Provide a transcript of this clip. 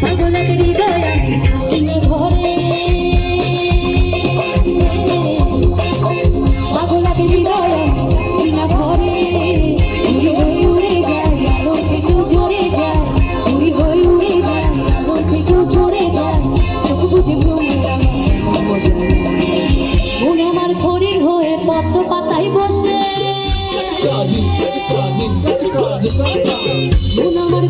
পাগলের হৃদয় তুমি ঘরে পাগলের হৃদয় তুমি না ঘরে উড়ে হয়ে উড়ে যায় আলো থেকে জোরে যায় উড়ে হয়ে উড়ে যায় আলো থেকে জোরে যায় চোখ বুঝে মন আমার থরির হয়ে পদ্ম পাতায় বসে মন আমার